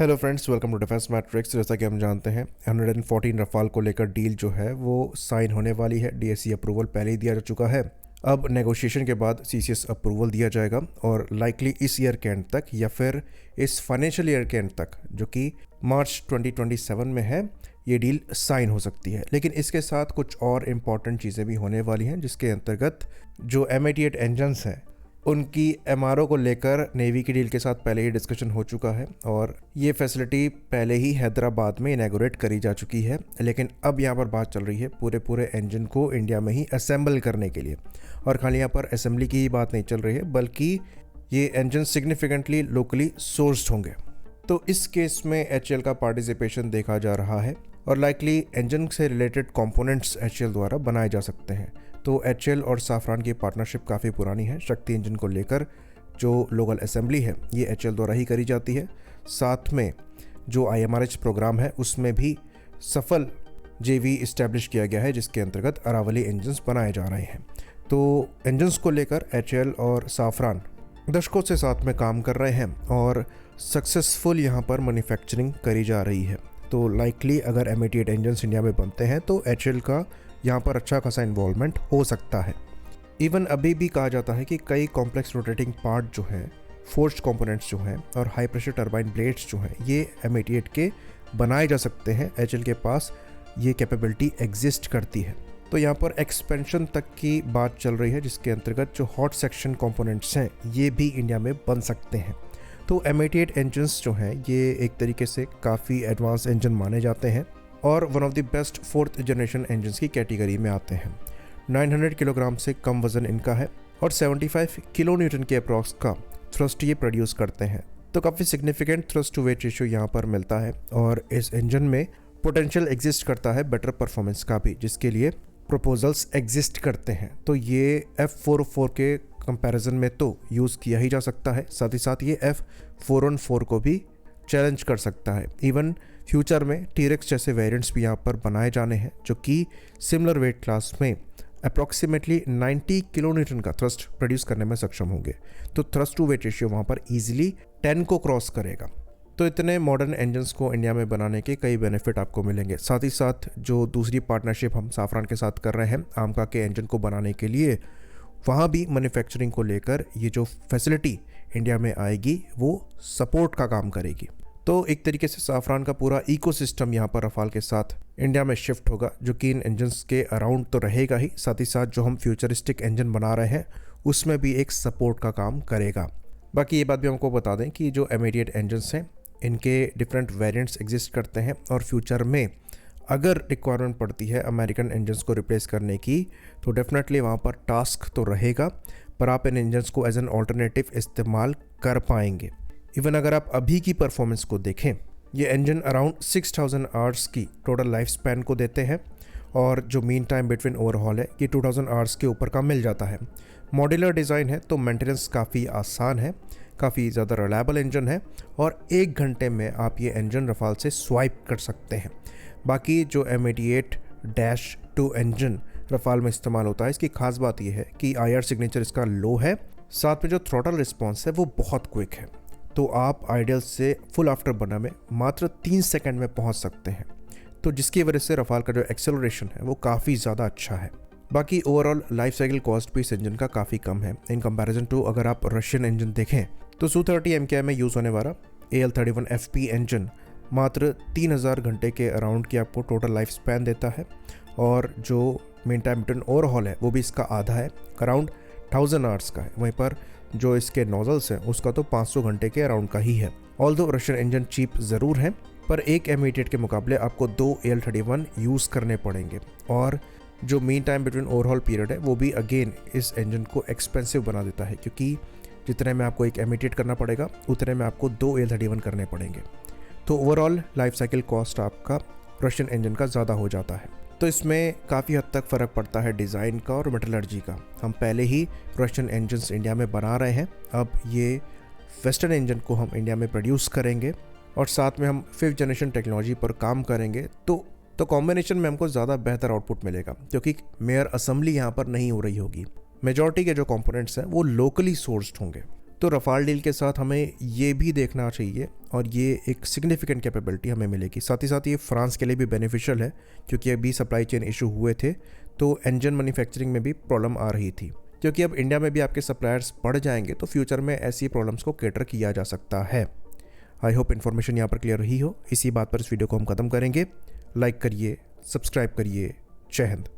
Hello friends, welcome to defence matrix. जैसा कि हम जानते हैं 114 रफाल को लेकर डील जो है वो साइन होने वाली है। डीएससी अप्रूवल पहले ही दिया जा चुका है। अब नेगोशिएशन के बाद सीसीएस अप्रूवल दिया जाएगा और लाइकली इस ईयर के एंड तक या फिर इस फाइनेंशियल ईयर के एंड तक, जो कि मार्च 2027 में है, ये डील साइन हो सकती है। लेकिन इसके साथ कुछ और इम्पॉर्टेंट चीज़ें भी होने वाली हैं, जिसके अंतर्गत जो M88 इंजन्स हैं उनकी एमआरओ को लेकर नेवी की डील के साथ पहले ही डिस्कशन हो चुका है और ये फैसिलिटी पहले ही हैदराबाद में इनैगोरेट करी जा चुकी है। लेकिन अब यहाँ पर बात चल रही है पूरे इंजन को इंडिया में ही असेंबल करने के लिए, और खाली यहाँ पर असेंबली की ही बात नहीं चल रही है, बल्कि ये इंजन सिग्निफिकेंटली लोकली सोर्स्ड होंगे। तो इस केस में HAL का पार्टिसिपेशन देखा जा रहा है और लाइकली इंजन से रिलेटेड कंपोनेंट्स HAL द्वारा बनाए जा सकते हैं। तो HAL और साफरान की पार्टनरशिप काफ़ी पुरानी है। शक्ति इंजन को लेकर जो लोकल असेंबली है ये HAL द्वारा ही करी जाती है। साथ में जो IMRH प्रोग्राम है उसमें भी सफल JV इस्टेब्लिश किया गया है, जिसके अंतर्गत अरावली इंजन्स बनाए जा रहे हैं। तो इंजन्स को लेकर HAL और साफरान दशकों से साथ में काम कर रहे हैं और सक्सेसफुल यहाँ पर मैन्युफैक्चरिंग करी जा रही है। तो लाइकली अगर M88 इंजन्स इंडिया में बनते हैं तो HAL का यहाँ पर अच्छा खासा इन्वॉल्वमेंट हो सकता है। इवन अभी भी कहा जाता है कि कई कॉम्प्लेक्स रोटेटिंग पार्ट जो हैं, फोर्स्ड कंपोनेंट्स जो हैं और हाई प्रेशर टरबाइन ब्लेड्स जो हैं, ये M88 के बनाए जा सकते हैं। HAL के पास ये कैपेबिलिटी एग्जिस्ट करती है। तो यहाँ पर एक्सपेंशन तक की बात चल रही है, जिसके अंतर्गत जो हॉट सेक्शन कंपोनेंट्स हैं ये भी इंडिया में बन सकते हैं। तो M88 इंजन्स जो हैं ये एक तरीके से काफ़ी एडवांस इंजन माने जाते हैं और one of the best 4th generation engines की कैटेगरी में आते हैं। 900 किलोग्राम से कम वजन इनका है और 75 किलो न्यूटन के अप्रॉक्स का थ्रस्ट ये प्रोड्यूस करते हैं। तो काफ़ी significant thrust to weight ratio यहाँ पर मिलता है और इस इंजन में पोटेंशियल एग्जिस्ट करता है बेटर परफॉर्मेंस का भी, जिसके लिए प्रपोजल्स एग्जिस्ट करते हैं। तो ये F404 के कंपैरिजन में तो यूज़ किया ही जा सकता है, साथ ही साथ ये F414 को भी चैलेंज कर सकता है। इवन फ्यूचर में T-Rex जैसे वेरिएंट्स भी यहाँ पर बनाए जाने हैं, जो कि सिमिलर वेट क्लास में अप्रॉक्सीमेटली 90 किलो न्यूटन का थ्रस्ट प्रोड्यूस करने में सक्षम होंगे। तो थ्रस्ट टू वेट रेशियो वहाँ पर ईजिली 10 को क्रॉस करेगा। तो इतने मॉडर्न इंजन्स को इंडिया में बनाने के कई बेनिफिट आपको मिलेंगे। साथ ही साथ जो दूसरी पार्टनरशिप हम साफरान के साथ कर रहे हैं आमका के इंजन को बनाने के लिए, वहाँ भी मैन्युफैक्चरिंग को लेकर ये जो फैसिलिटी इंडिया में आएगी वो सपोर्ट का काम करेगी। तो एक तरीके से साफरान का पूरा इकोसिस्टम यहाँ पर रफाल के साथ इंडिया में शिफ्ट होगा, जो कि इन इंजन्स के अराउंड तो रहेगा ही, साथ ही साथ जो हम फ्यूचरिस्टिक इंजन बना रहे हैं उसमें भी एक सपोर्ट का काम करेगा। बाकी ये बात भी हमको बता दें कि जो M88 इंजन्स हैं इनके डिफरेंट वेरिएंट्स एग्जिस्ट करते हैं और फ्यूचर में अगर रिक्वायरमेंट पड़ती है अमेरिकन इंजन्स को रिप्लेस करने की तो डेफिनेटली वहाँ पर टास्क तो रहेगा, पर आप इन इंजन्स को एज एन ऑल्टरनेटिव इस्तेमाल कर पाएंगे। इवन अगर आप अभी की परफॉर्मेंस को देखें, ये इंजन अराउंड 6000 आवर्स की टोटल लाइफ स्पैन को देते हैं और जो मीन टाइम बिटवीन ओवरहॉल है ये 2000 आवर्स के ऊपर का मिल जाता है। मॉड्यूलर डिज़ाइन है तो मेंटेनेंस काफ़ी आसान है, काफ़ी ज़्यादा रिलायबल इंजन है और 1 घंटे में आप ये इंजन रफाल से स्वाइप कर सकते हैं। बाकी जो M88-2 इंजन रफाल में इस्तेमाल होता है, इसकी खास बात यह है कि IR सिग्नेचर इसका लो है, साथ में जो थ्रॉटल रिस्पॉन्स है वो बहुत क्विक है। तो आप आइडियल से फुल आफ्टर बर्नर में मात्र 3 सेकंड में पहुंच सकते हैं, तो जिसकी वजह से रफाल का जो एक्सेलरेशन है वो काफ़ी ज़्यादा अच्छा है। बाकी ओवरऑल लाइफ साइकिल कॉस्ट भी इस इंजन का काफ़ी कम है इन कंपैरिजन टू अगर आप रशियन इंजन देखें तो Su-30 MKI में यूज़ होने वाला AL31FP इंजन मात्र 3000 घंटे के अराउंड की आपको टोटल लाइफ स्पैन देता है और जो मेन टाइम बिटवीन ओवरहॉल है वो भी इसका आधा है, अराउंड 1000 आवर्स का है। वहीं पर जो इसके नोजल्स हैं उसका तो 500 घंटे के अराउंड का ही है। ऑल्दो रशियन इंजन चीप ज़रूर है, पर एक M88 के मुकाबले आपको 2 AL31 यूज़ करने पड़ेंगे और जो mean time between overhaul period है वो भी अगेन इस इंजन को एक्सपेंसिव बना देता है, क्योंकि जितने में आपको एक M88 करना पड़ेगा उतने में आपको 2 AL31 करने पड़ेंगे। तो ओवरऑल लाइफ साइकिल कॉस्ट आपका रशियन इंजन का ज़्यादा हो जाता है। तो इसमें काफ़ी हद तक फ़र्क पड़ता है डिज़ाइन का और मेटलर्जी का। हम पहले ही रशियन इंजन्स इंडिया में बना रहे हैं, अब ये वेस्टर्न इंजन को हम इंडिया में प्रोड्यूस करेंगे और साथ में हम 5th जनरेशन टेक्नोलॉजी पर काम करेंगे। तो कॉम्बिनेशन में हमको ज़्यादा बेहतर आउटपुट मिलेगा, क्योंकि मेयर असेंबली यहाँ पर नहीं हो रही होगी। मेजॉरिटी के जो कंपोनेंट्स हैं वो लोकली सोर्स्ड होंगे। तो रफ़ाल डील के साथ हमें ये भी देखना चाहिए और ये एक सिग्निफिकेंट कैपेबिलिटी हमें मिलेगी। साथ ही साथ ये फ्रांस के लिए भी बेनिफिशियल है, क्योंकि अभी सप्लाई चेन इशू हुए थे तो इंजन मैन्युफैक्चरिंग में भी प्रॉब्लम आ रही थी। क्योंकि अब इंडिया में भी आपके सप्लायर्स बढ़ जाएंगे तो फ्यूचर में ऐसी प्रॉब्लम्स को कैटर किया जा सकता है। आई होप इन्फॉर्मेशन यहाँ पर क्लियर रही हो। इसी बात पर इस वीडियो को हम ख़त्म करेंगे। लाइक करिए, सब्सक्राइब करिए। जय हिंद।